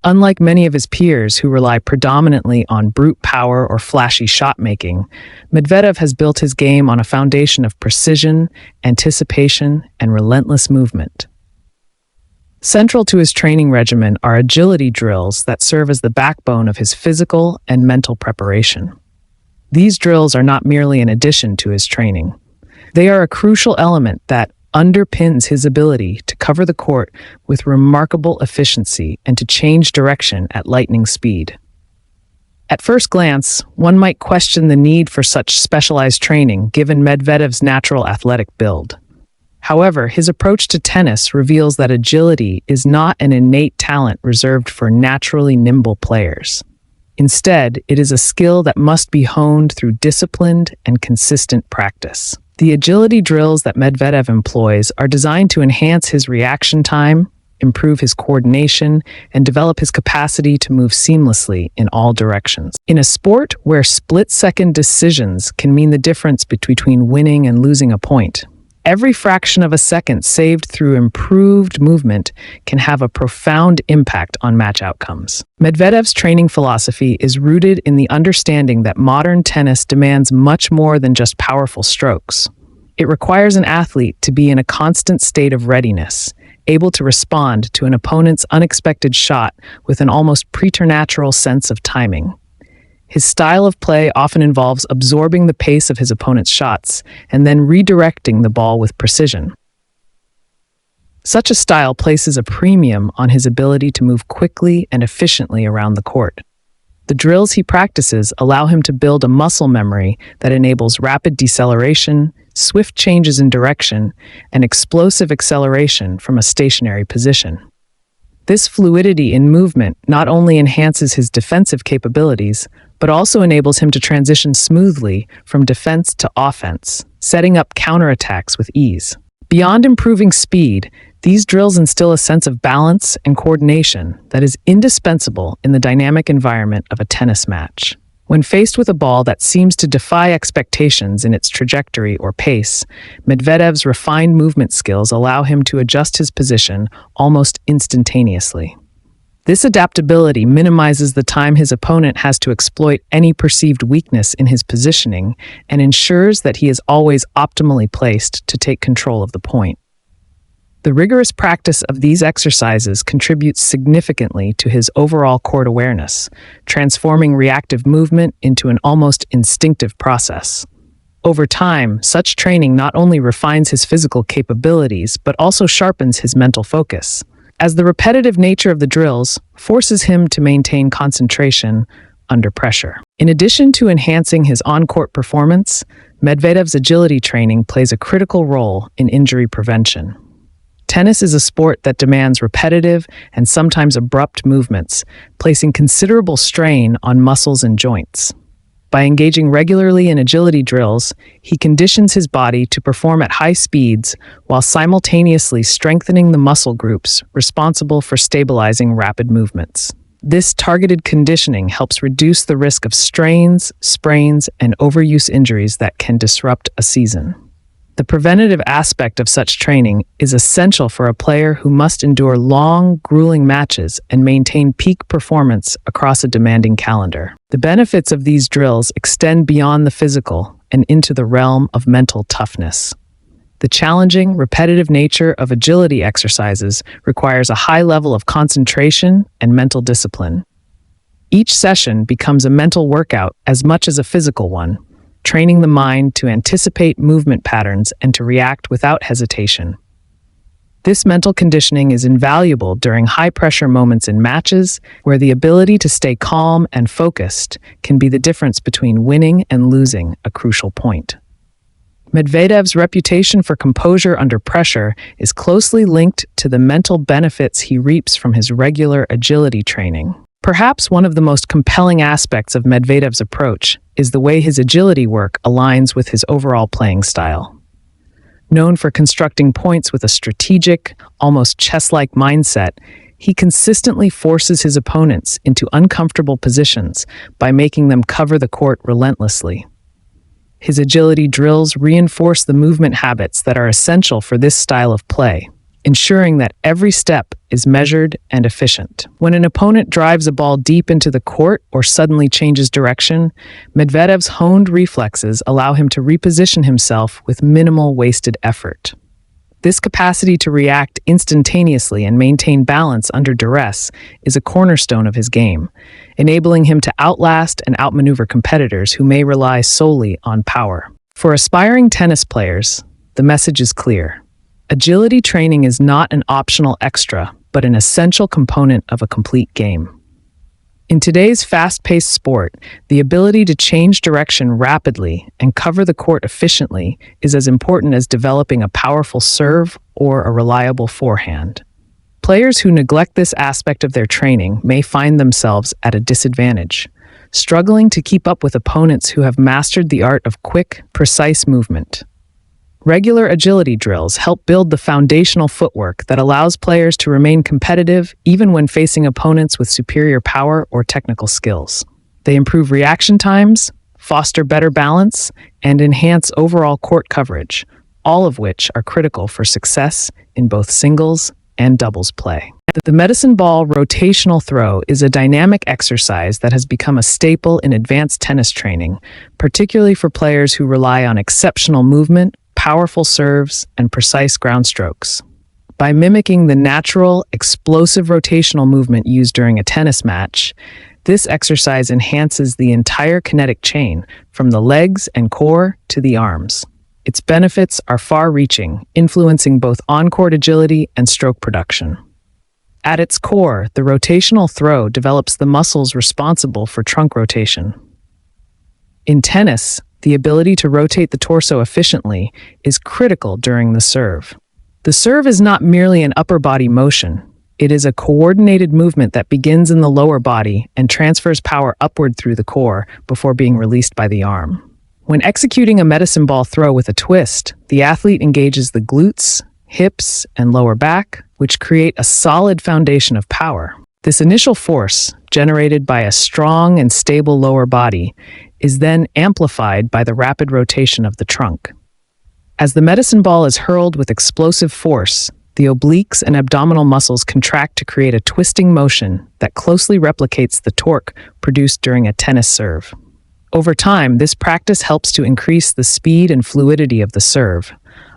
Unlike many of his peers who rely predominantly on brute power or flashy shot making, Medvedev has built his game on a foundation of precision, anticipation, and relentless movement. Central to his training regimen are agility drills that serve as the backbone of his physical and mental preparation. These drills are not merely an addition to his training. They are a crucial element that underpins his ability to cover the court with remarkable efficiency and to change direction at lightning speed. At first glance, one might question the need for such specialized training given Medvedev's natural athletic build. However, his approach to tennis reveals that agility is not an innate talent reserved for naturally nimble players. Instead, it is a skill that must be honed through disciplined and consistent practice. The agility drills that Medvedev employs are designed to enhance his reaction time, improve his coordination, and develop his capacity to move seamlessly in all directions. In a sport where split-second decisions can mean the difference between winning and losing a point, every fraction of a second saved through improved movement can have a profound impact on match outcomes. Medvedev's training philosophy is rooted in the understanding that modern tennis demands much more than just powerful strokes. It requires an athlete to be in a constant state of readiness, able to respond to an opponent's unexpected shot with an almost preternatural sense of timing. His style of play often involves absorbing the pace of his opponent's shots and then redirecting the ball with precision. Such a style places a premium on his ability to move quickly and efficiently around the court. The drills he practices allow him to build a muscle memory that enables rapid deceleration, swift changes in direction, and explosive acceleration from a stationary position. This fluidity in movement not only enhances his defensive capabilities, but also enables him to transition smoothly from defense to offense, setting up counterattacks with ease. Beyond improving speed, these drills instill a sense of balance and coordination that is indispensable in the dynamic environment of a tennis match. When faced with a ball that seems to defy expectations in its trajectory or pace, Medvedev's refined movement skills allow him to adjust his position almost instantaneously. This adaptability minimizes the time his opponent has to exploit any perceived weakness in his positioning and ensures that he is always optimally placed to take control of the point. The rigorous practice of these exercises contributes significantly to his overall court awareness, transforming reactive movement into an almost instinctive process. Over time, such training not only refines his physical capabilities, but also sharpens his mental focus, as the repetitive nature of the drills forces him to maintain concentration under pressure. In addition to enhancing his on-court performance, Medvedev's agility training plays a critical role in injury prevention. Tennis is a sport that demands repetitive and sometimes abrupt movements, placing considerable strain on muscles and joints. By engaging regularly in agility drills, he conditions his body to perform at high speeds while simultaneously strengthening the muscle groups responsible for stabilizing rapid movements. This targeted conditioning helps reduce the risk of strains, sprains, and overuse injuries that can disrupt a season. The preventative aspect of such training is essential for a player who must endure long, grueling matches and maintain peak performance across a demanding calendar. The benefits of these drills extend beyond the physical and into the realm of mental toughness. The challenging, repetitive nature of agility exercises requires a high level of concentration and mental discipline. Each session becomes a mental workout as much as a physical one, training the mind to anticipate movement patterns and to react without hesitation. This mental conditioning is invaluable during high-pressure moments in matches, where the ability to stay calm and focused can be the difference between winning and losing a crucial point. Medvedev's reputation for composure under pressure is closely linked to the mental benefits he reaps from his regular agility training. Perhaps one of the most compelling aspects of Medvedev's approach is the way his agility work aligns with his overall playing style. Known for constructing points with a strategic, almost chess-like mindset, he consistently forces his opponents into uncomfortable positions by making them cover the court relentlessly. His agility drills reinforce the movement habits that are essential for this style of play, ensuring that every step is measured and efficient. When an opponent drives a ball deep into the court or suddenly changes direction, Medvedev's honed reflexes allow him to reposition himself with minimal wasted effort. This capacity to react instantaneously and maintain balance under duress is a cornerstone of his game, enabling him to outlast and outmaneuver competitors who may rely solely on power. For aspiring tennis players, the message is clear. Agility training is not an optional extra, but an essential component of a complete game. In today's fast-paced sport, the ability to change direction rapidly and cover the court efficiently is as important as developing a powerful serve or a reliable forehand. Players who neglect this aspect of their training may find themselves at a disadvantage, struggling to keep up with opponents who have mastered the art of quick, precise movement. Regular agility drills help build the foundational footwork that allows players to remain competitive even when facing opponents with superior power or technical skills. They improve reaction times, foster better balance, and enhance overall court coverage, all of which are critical for success in both singles and doubles play. The medicine ball rotational throw is a dynamic exercise that has become a staple in advanced tennis training, particularly for players who rely on exceptional movement, powerful serves, and precise ground strokes. By mimicking the natural, explosive rotational movement used during a tennis match, this exercise enhances the entire kinetic chain, from the legs and core to the arms. Its benefits are far-reaching, influencing both on-court agility and stroke production. At its core, the rotational throw develops the muscles responsible for trunk rotation. In tennis, the ability to rotate the torso efficiently is critical during the serve. The serve is not merely an upper body motion. It is a coordinated movement that begins in the lower body and transfers power upward through the core before being released by the arm. When executing a medicine ball throw with a twist, the athlete engages the glutes, hips, and lower back, which create a solid foundation of power. This initial force, generated by a strong and stable lower body, is then amplified by the rapid rotation of the trunk. As the medicine ball is hurled with explosive force, the obliques and abdominal muscles contract to create a twisting motion that closely replicates the torque produced during a tennis serve. Over time, this practice helps to increase the speed and fluidity of the serve,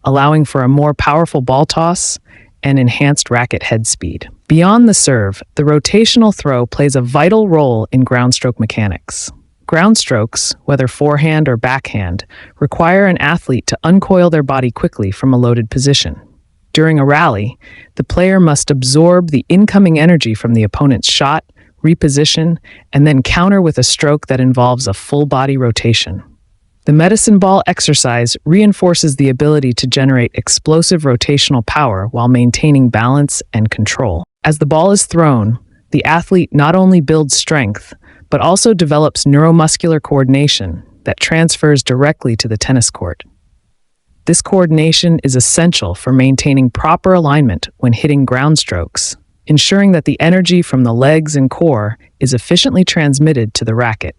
allowing for a more powerful ball toss and enhanced racket head speed. Beyond the serve, the rotational throw plays a vital role in groundstroke mechanics. Ground strokes, whether forehand or backhand, require an athlete to uncoil their body quickly from a loaded position. During a rally, the player must absorb the incoming energy from the opponent's shot, reposition, and then counter with a stroke that involves a full body rotation. The medicine ball exercise reinforces the ability to generate explosive rotational power while maintaining balance and control. As the ball is thrown, the athlete not only builds strength, but also develops neuromuscular coordination that transfers directly to the tennis court. This coordination is essential for maintaining proper alignment when hitting ground strokes, ensuring that the energy from the legs and core is efficiently transmitted to the racket.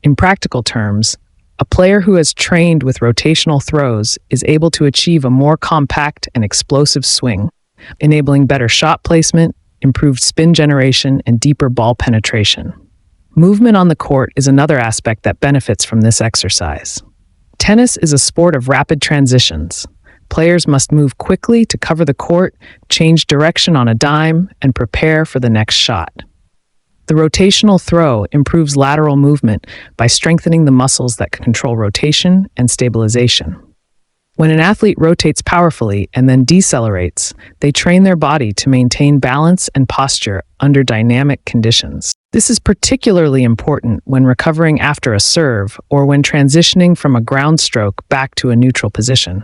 In practical terms, a player who has trained with rotational throws is able to achieve a more compact and explosive swing, enabling better shot placement, improved spin generation, and deeper ball penetration. Movement on the court is another aspect that benefits from this exercise. Tennis is a sport of rapid transitions. Players must move quickly to cover the court, change direction on a dime, and prepare for the next shot. The rotational throw improves lateral movement by strengthening the muscles that control rotation and stabilization. When an athlete rotates powerfully and then decelerates, they train their body to maintain balance and posture under dynamic conditions. This is particularly important when recovering after a serve or when transitioning from a ground stroke back to a neutral position.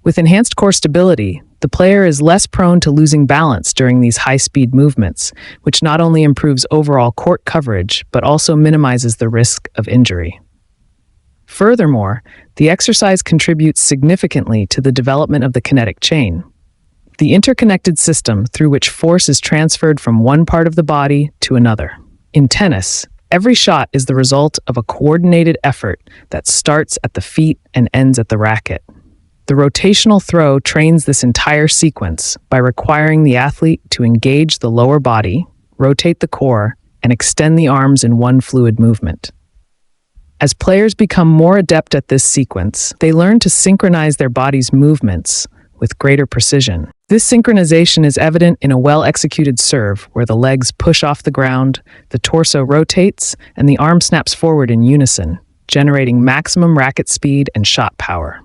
With enhanced core stability, the player is less prone to losing balance during these high-speed movements, which not only improves overall court coverage but also minimizes the risk of injury. Furthermore, the exercise contributes significantly to the development of the kinetic chain, the interconnected system through which force is transferred from one part of the body to another. In tennis, every shot is the result of a coordinated effort that starts at the feet and ends at the racket. The rotational throw trains this entire sequence by requiring the athlete to engage the lower body, rotate the core, and extend the arms in one fluid movement. As players become more adept at this sequence, they learn to synchronize their body's movements with greater precision. This synchronization is evident in a well-executed serve where the legs push off the ground, the torso rotates, and the arm snaps forward in unison, generating maximum racket speed and shot power.